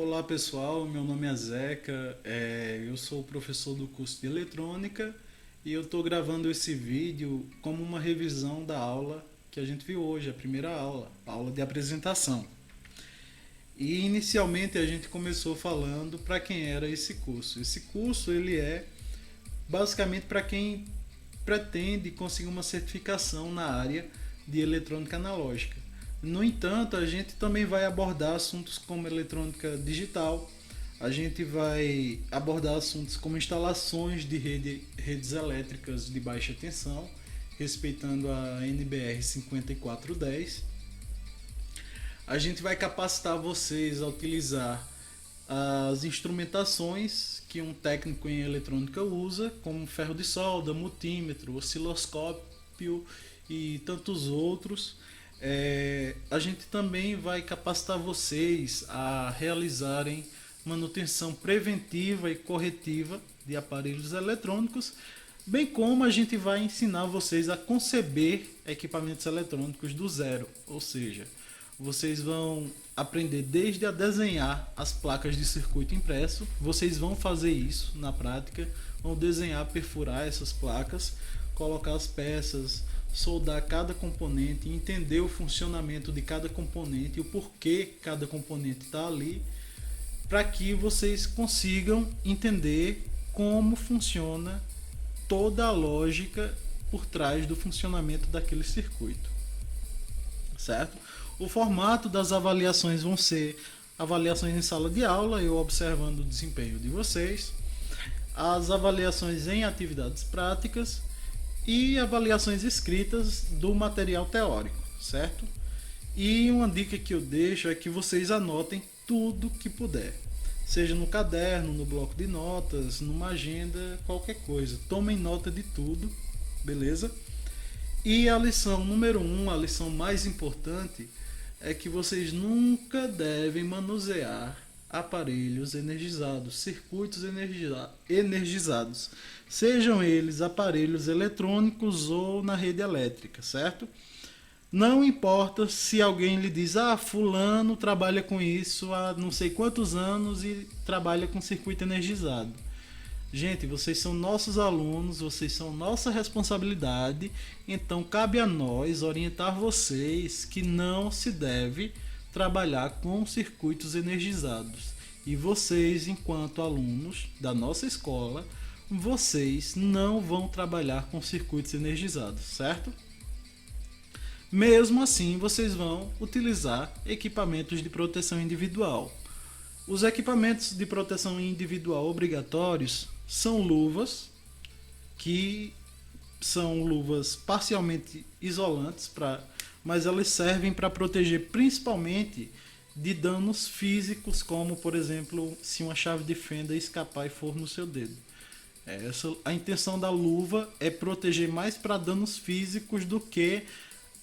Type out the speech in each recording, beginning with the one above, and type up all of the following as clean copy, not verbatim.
Olá pessoal, meu nome é Zeca, eu sou professor do curso de eletrônica e eu estou gravando esse vídeo como uma revisão da aula que a gente viu hoje, a primeira aula, a aula de apresentação. E inicialmente a gente começou falando para quem era esse curso. Esse curso ele é basicamente para quem pretende conseguir uma certificação na área de eletrônica analógica. No entanto, a gente também vai abordar assuntos como eletrônica digital, a gente vai abordar assuntos como instalações de redes elétricas de baixa tensão, respeitando a NBR 5410. A gente vai capacitar vocês a utilizar as instrumentações que um técnico em eletrônica usa, como ferro de solda, multímetro, osciloscópio e tantos outros. A gente também vai capacitar vocês a realizarem manutenção preventiva e corretiva de aparelhos eletrônicos, bem como a gente vai ensinar vocês a conceber equipamentos eletrônicos do zero, ou seja, vocês vão aprender desde a desenhar as placas de circuito impresso, vocês vão fazer isso na prática, vão desenhar, perfurar essas placas, colocar as peças, soldar cada componente, entender o funcionamento de cada componente e o porquê cada componente está ali, para que vocês consigam entender como funciona toda a lógica por trás do funcionamento daquele circuito, certo? O formato das avaliações vão ser avaliações em sala de aula, eu observando o desempenho de vocês, as avaliações em atividades práticas e avaliações escritas do material teórico, certo? E uma dica que eu deixo é que vocês anotem tudo que puder, seja no caderno, no bloco de notas, numa agenda, qualquer coisa. Tomem nota de tudo, beleza? E a lição número 1, a lição mais importante, é que vocês nunca devem manusear aparelhos energizados, circuitos energizados, sejam eles aparelhos eletrônicos ou na rede elétrica, certo? Não importa se alguém lhe diz, fulano trabalha com isso há não sei quantos anos e trabalha com circuito energizado. Gente, vocês são nossos alunos, vocês são nossa responsabilidade, então cabe a nós orientar vocês que não se deve trabalhar com circuitos energizados. E vocês, enquanto alunos da nossa escola, vocês não vão trabalhar com circuitos energizados, certo? Mesmo assim, vocês vão utilizar equipamentos de proteção individual. Os equipamentos de proteção individual obrigatórios são luvas, que são luvas parcialmente isolantes, mas elas servem para proteger principalmente de danos físicos, como por exemplo, se uma chave de fenda escapar e for no seu dedo. A intenção da luva é proteger mais para danos físicos do que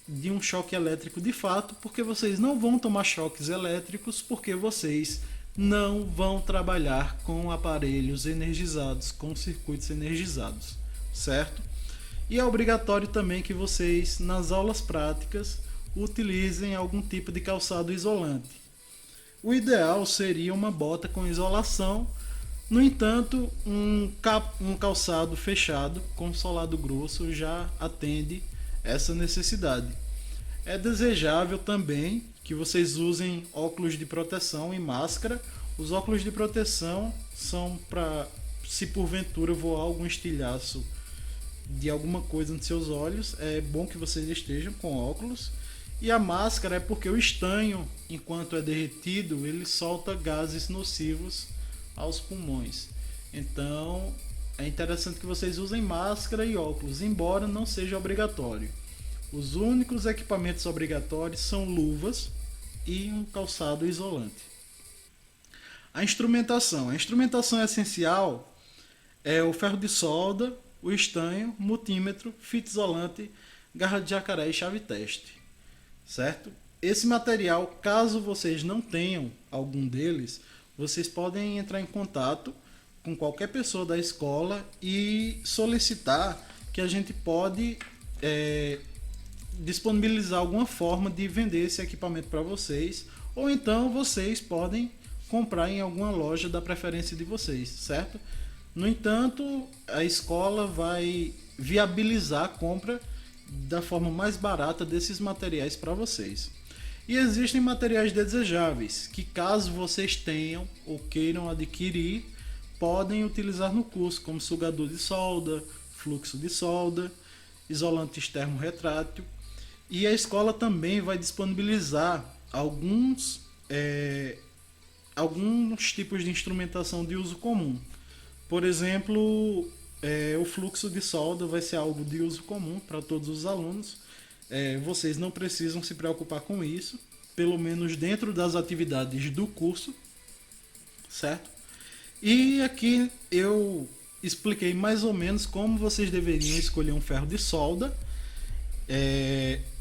de um choque elétrico de fato, porque vocês não vão tomar choques elétricos, porque vocês não vão trabalhar com aparelhos energizados, com circuitos energizados, certo? E é obrigatório também que vocês, nas aulas práticas, utilizem algum tipo de calçado isolante. O ideal seria uma bota com isolação, no entanto, um calçado fechado com solado grosso já atende essa necessidade. É desejável também que vocês usem óculos de proteção e máscara. Os óculos de proteção são para, se porventura voar algum estilhaço de alguma coisa nos seus olhos, é bom que vocês estejam com óculos. E a máscara é porque o estanho, enquanto é derretido, ele solta gases nocivos aos pulmões. Então, é interessante que vocês usem máscara e óculos, embora não seja obrigatório. Os únicos equipamentos obrigatórios são luvas e um calçado isolante. A instrumentação. A instrumentação essencial é o ferro de solda, o estanho, multímetro, fita isolante, garra de jacaré e chave teste. Certo? Esse material, caso vocês não tenham algum deles, vocês podem entrar em contato com qualquer pessoa da escola e solicitar que a gente pode disponibilizar alguma forma de vender esse equipamento para vocês, ou então vocês podem comprar em alguma loja da preferência de vocês, certo? No entanto, a escola vai viabilizar a compra da forma mais barata desses materiais para vocês. E existem materiais desejáveis que, caso vocês tenham ou queiram adquirir, podem utilizar no curso, como sugador de solda, fluxo de solda, isolante externo retrátil. E a escola também vai disponibilizar alguns tipos de instrumentação de uso comum. Por exemplo, o fluxo de solda vai ser algo de uso comum para todos os alunos. Vocês não precisam se preocupar com isso, pelo menos dentro das atividades do curso, certo? E aqui eu expliquei mais ou menos como vocês deveriam escolher um ferro de solda.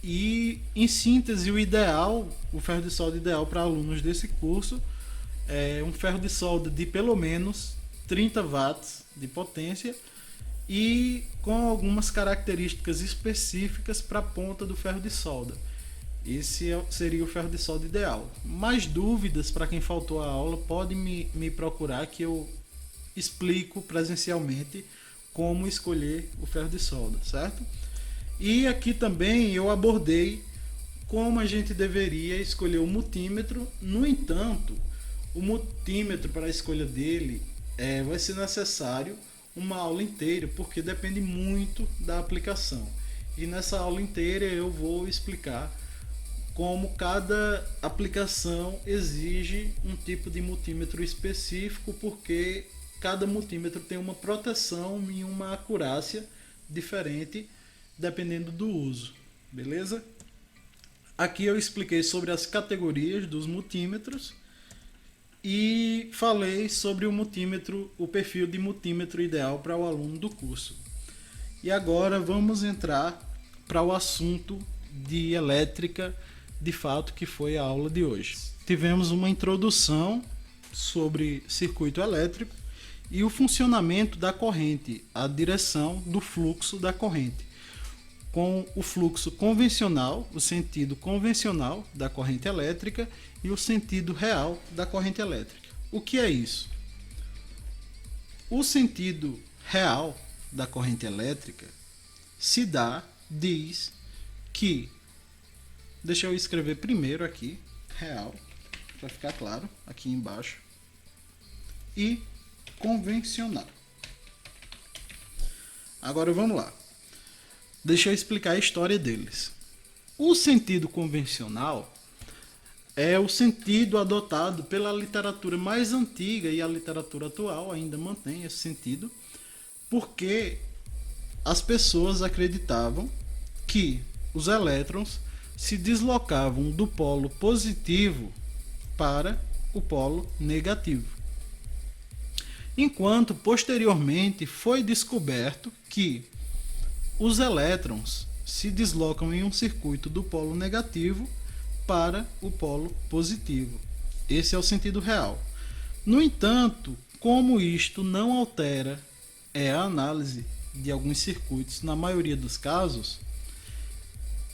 E em síntese, o ferro de solda ideal para alunos desse curso é um ferro de solda de pelo menos 30 watts de potência e com algumas características específicas para a ponta do ferro de solda. Esse seria o ferro de solda ideal. Mais dúvidas para quem faltou a aula, pode me procurar que eu explico presencialmente como escolher o ferro de solda, certo? E aqui também eu abordei como a gente deveria escolher o multímetro. No entanto, o multímetro, para a escolha dele, vai ser necessário uma aula inteira, porque depende muito da aplicação. E nessa aula inteira eu vou explicar como cada aplicação exige um tipo de multímetro específico, porque cada multímetro tem uma proteção e uma acurácia diferente dependendo do uso, beleza? Aqui eu expliquei sobre as categorias dos multímetros e falei sobre o perfil de multímetro ideal para o aluno do curso. E agora vamos entrar para o assunto de elétrica, de fato, que foi a aula de hoje. Tivemos uma introdução sobre circuito elétrico e o funcionamento da corrente, a direção do fluxo da corrente, com o fluxo convencional, o sentido convencional da corrente elétrica e o sentido real da corrente elétrica. O que é isso? O sentido real da corrente elétrica diz que, deixa eu escrever primeiro aqui, real, para ficar claro, aqui embaixo, e convencional. Agora vamos lá. Deixa eu explicar a história deles. O sentido convencional é o sentido adotado pela literatura mais antiga, e a literatura atual ainda mantém esse sentido, porque as pessoas acreditavam que os elétrons se deslocavam do polo positivo para o polo negativo. Enquanto posteriormente foi descoberto que os elétrons se deslocam em um circuito do polo negativo para o polo positivo. Esse é o sentido real. No entanto, como isto não altera a análise de alguns circuitos, na maioria dos casos,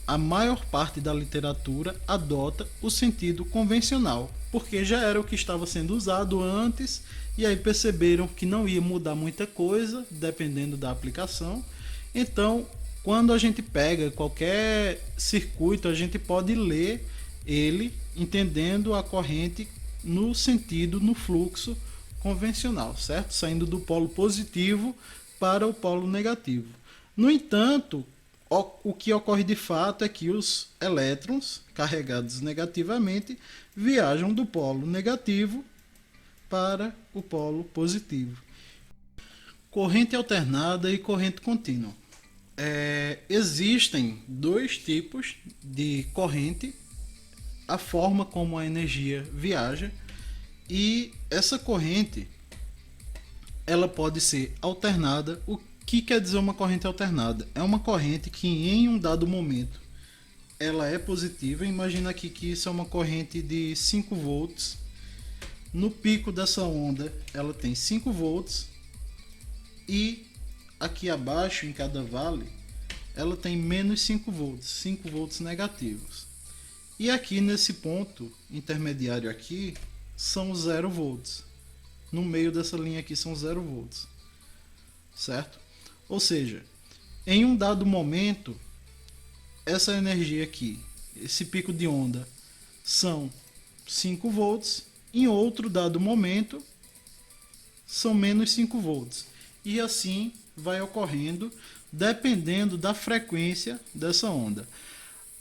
a maior parte da literatura adota o sentido convencional, porque já era o que estava sendo usado antes, e aí perceberam que não ia mudar muita coisa, dependendo da aplicação. Então, quando a gente pega qualquer circuito, a gente pode ler ele entendendo a corrente no sentido, no fluxo convencional, certo? Saindo do polo positivo para o polo negativo. No entanto, o que ocorre de fato é que os elétrons carregados negativamente viajam do polo negativo para o polo positivo. Corrente alternada e corrente contínua. Existem dois tipos de corrente, a forma como a energia viaja, e essa corrente ela pode ser alternada. O que quer dizer uma corrente alternada? É uma corrente que em um dado momento ela é positiva. Imagina aqui que isso é uma corrente de 5 volts. No pico dessa onda ela tem 5 volts e aqui abaixo, em cada vale, ela tem menos 5 volts, 5 volts negativos. E aqui nesse ponto intermediário aqui, são 0 volts. No meio dessa linha aqui são 0 volts, certo? Ou seja, em um dado momento, essa energia aqui, esse pico de onda, são 5 volts. Em outro dado momento, são menos 5 volts. E assim vai ocorrendo, dependendo da frequência dessa onda.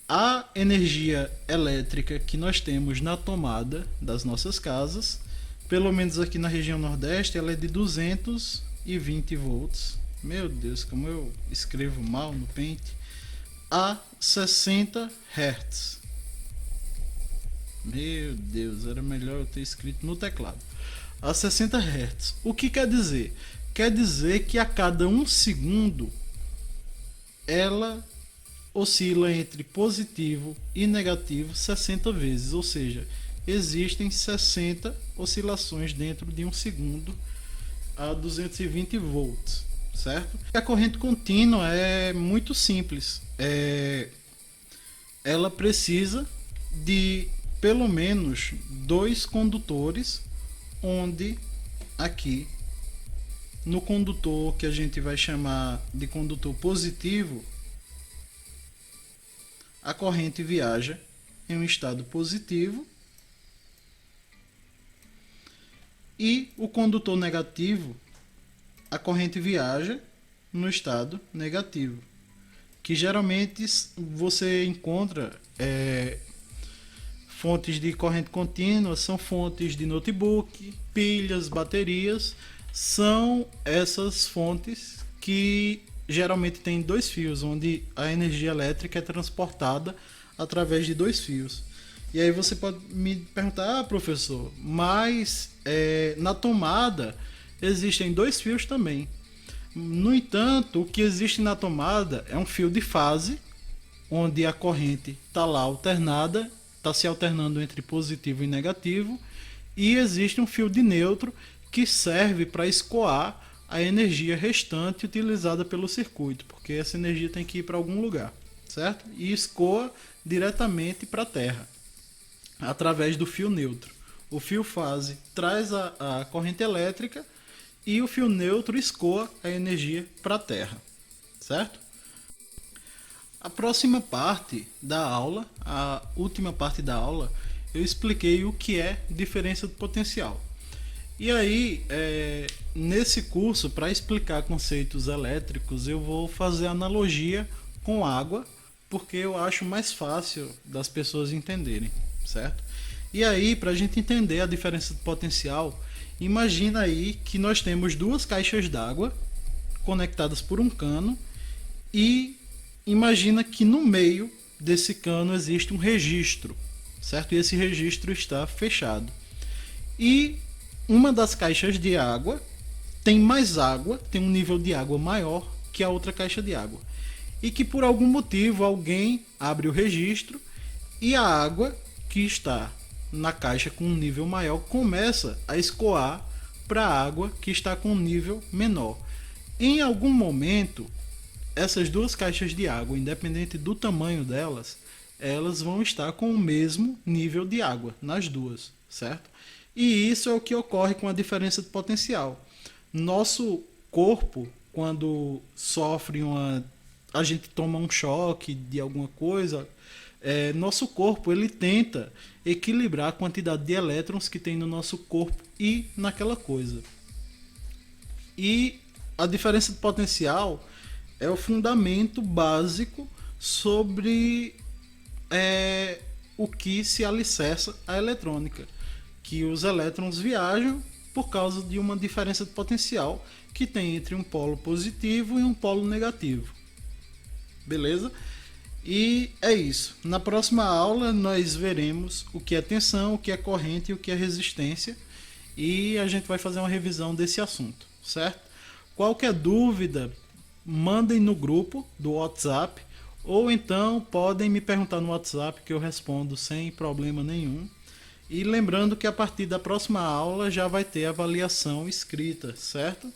A energia elétrica que nós temos na tomada das nossas casas, pelo menos aqui na região Nordeste, ela é de 220 volts. Meu Deus, como eu escrevo mal no Paint. A 60 Hz. Meu Deus, era melhor eu ter escrito no teclado. A 60 Hz. O que quer dizer? Quer dizer que a cada 1 segundo ela oscila entre positivo e negativo 60 vezes, ou seja, existem 60 oscilações dentro de 1 segundo a 220 volts, certo? A corrente contínua é muito simples. Ela precisa de pelo menos 2 condutores, onde aqui no condutor que a gente vai chamar de condutor positivo, a corrente viaja em um estado positivo, e o condutor negativo, a corrente viaja no estado negativo, que geralmente você encontra fontes de corrente contínua, são fontes de notebook, pilhas, baterias, são essas fontes que geralmente tem 2 fios, onde a energia elétrica é transportada através de 2 fios. E aí você pode me perguntar, professor, mas na tomada existem 2 fios também. No entanto, o que existe na tomada é um fio de fase, onde a corrente está lá alternada, está se alternando entre positivo e negativo, e existe um fio de neutro que serve para escoar a energia restante utilizada pelo circuito, porque essa energia tem que ir para algum lugar, certo? E escoa diretamente para a Terra, através do fio neutro. O fio fase traz a corrente elétrica e o fio neutro escoa a energia para a Terra, certo? A próxima parte da aula, a última parte da aula, eu expliquei o que é diferença de potencial. E aí, nesse curso, para explicar conceitos elétricos, eu vou fazer analogia com água, porque eu acho mais fácil das pessoas entenderem, certo? E aí, para a gente entender a diferença de potencial, imagina aí que nós temos 2 caixas d'água conectadas por um cano, e imagina que no meio desse cano existe um registro, certo? E esse registro está fechado. E uma das caixas de água tem mais água, tem um nível de água maior que a outra caixa de água. E que por algum motivo alguém abre o registro e a água que está na caixa com um nível maior começa a escoar para a água que está com um nível menor. Em algum momento, essas 2 caixas de água, independente do tamanho delas, elas vão estar com o mesmo nível de água nas duas, certo? E isso é o que ocorre com a diferença de potencial. Nosso corpo, quando sofre a gente toma um choque de alguma coisa, nosso corpo ele tenta equilibrar a quantidade de elétrons que tem no nosso corpo e naquela coisa. E a diferença de potencial é o fundamento básico sobre o que se alicerça a eletrônica, que os elétrons viajam por causa de uma diferença de potencial que tem entre um polo positivo e um polo negativo. Beleza? E é isso. Na próxima aula nós veremos o que é tensão, o que é corrente e o que é resistência, e a gente vai fazer uma revisão desse assunto, certo? Qualquer dúvida, mandem no grupo do WhatsApp, ou então podem me perguntar no WhatsApp que eu respondo sem problema nenhum. E lembrando que a partir da próxima aula já vai ter avaliação escrita, certo?